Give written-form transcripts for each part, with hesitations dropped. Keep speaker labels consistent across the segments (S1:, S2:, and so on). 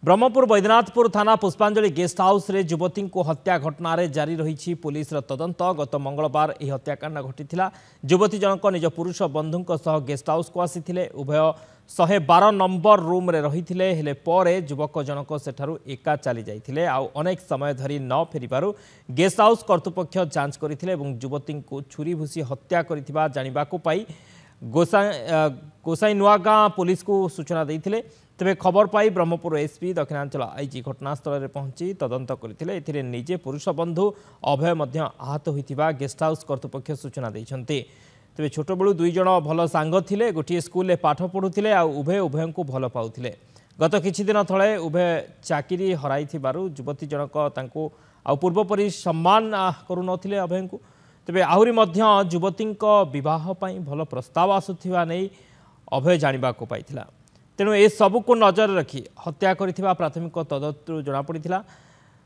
S1: ब्रह्मपुर बैद्यनाथपुर थाना पुष्पांजलि guest house रे युवती को हत्या घटना रे जारी रही पुलिस तदंत। गत मंगलवार यह हत्याकांड घटी। युवती जनक निज पुरुष बंधु सह गेस्ट हाउस को आसी उभय 112 नंबर रूम रे रही हेले परे युवक जनक सेठारु एका चली जाइथिले आउ अनेक समय धरी न फेरिबारु गेस्ट हाउस कर्तृपक्ष जांच करथिले एवं युवती को छुरी भूसी हत्या करथिबा जानिबाकु पाई गोसाई नुआगाँ पुलिस को सूचना देते। तेरे खबर पाई ब्रह्मपुर एसपी दक्षिणांचल आईजी घटनास्थल में पहुंची तदंत करते। निजे पुरुष बंधु अभय आहत होता गेस्ट हाउस कर्तृपक्ष सूचना देते। तेरे छोट बेलू दुई जन भल सांग थिले, गोटे स्कूल में पाठ पढ़ुले उभय को भल पाउथिले। गत किछि दिन तले उभय चाकरी हराई युवती जनक पूर्वपरि सम्मान करुनथिले अभय को। तेरे आहरी युवती बह भल प्रस्ताव आसुथिबा नै अभय जानिबा को पाइथिला। तेणु ए सबू को नजर रखी हत्या करिथिबा प्राथमिक तदंत जना पड़िथिला।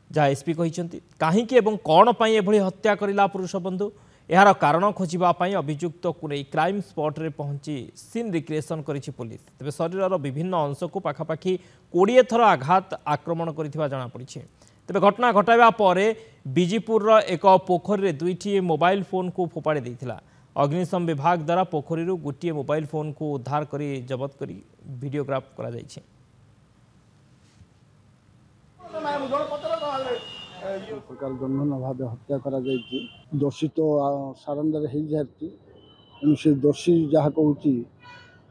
S1: जहाँ एसपी कहिसेंती काहीकि एवं कौन पई एभली हत्या करिला पुरुष बंधु यार कारण खोजिबा पई अभियुक्त को नहीं क्राइम स्पॉट रे पहुंची सीन रिक्रिएशन करिछि पुलिस। तेबे शरीरर विभिन्न अंश को पाखापाखि 20 थर आघात आक्रमण करिथिबा जना पड़िछि। तेबे घटना घटाइबा परे बीजीपुर एक पोखरी में 2टी मोबाइल फोन को फोपाड़ी देइथिला। अग्निशम विभाग द्वारा पोखरी गोटे मोबाइल फोन को उद्धार करी जबत करी वीडियोग्राफ करा जाइछे।
S2: प्रकार गंभीर भाव हत्या करा जाइछि। दोषी तो सरेंडर हो जाती से दोषी जहाँ कहूँ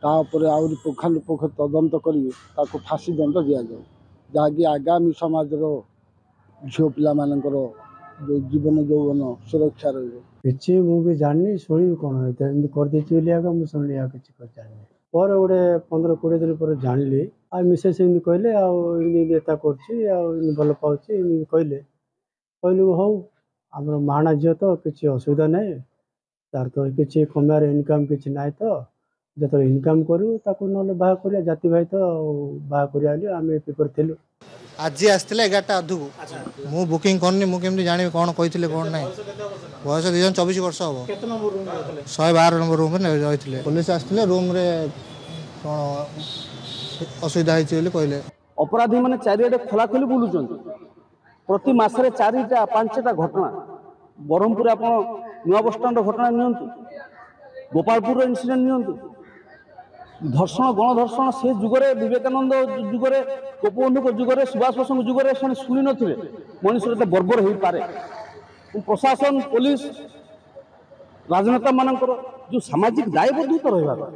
S2: तापर आउरी पुखानुपुख तदंत करी ताको फांसी दंड दि जाए जहाँकि आगामी समाज झील पिलाମାନଙ୍କର जीवन यौवन सुरक्षा रही
S3: मुझे जाननी शुणी कौन एमती करदे मुझे किसी जाननी पर गोटे 15-20 दिन पर जानली आ मिसेस एमती कहले आता कर भल पाँच कहले हौ आम माणा झील तो किसी असुविधा ना तार तो किसी कमार इनकम किसी ना तो जो इनकम करूँ ना बाहा कर जाति भाई तो बाहा कर पेपर थिलु
S4: आज आसते 11टा अधु मु बुकिंग करनी मुझे जानी कौन कही कौन ना बयस 24 वर्ष हम 112 नंबर रूम रही पुलिस आसते रूम रे कौन असुविधा होती कहले
S5: अपराधी मैंने चारिटे खोलाखोली बुलूं प्रति मसरे 4-5टा घटना ब्रह्मपुर आप नुआ बस स्टाण्ड घटना नियंतु गोपालपुर इनसीडेंट नियंतु धर्षण गणधर्षण से जुगरे विवेकानंद जुगरे गोपबंधु जुगरे सुभाष बोस जुगरे शुणी नथिले मनुष्य बर्बर हो पारे। प्रशासन पुलिस राजनेता मानकर जो सामाजिक दायबद्धता रहा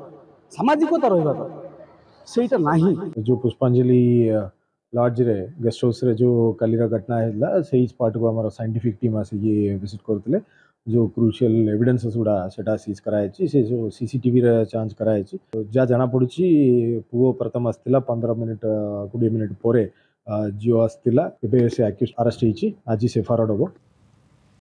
S5: सामाजिकता रहा सेटा नहीं।
S6: जो पुष्पांजलि लॉज रे गेस्ट हाउस रे जो कलिरा घटना है से पार्ट को हमारा साइंटिफिक टीम आसिक विजिट करते जो क्रूशियल एविडेंसेस गुड़ा सेटा सीज कराई से जो सीसीटीवी रे जांच कराई जहाँ जना पड़ी पुओ प्रथम आसला 15 मिनिट 20 मिनिट पर झील आसला से अरेस्ट होती आज से फरवर्ड हम।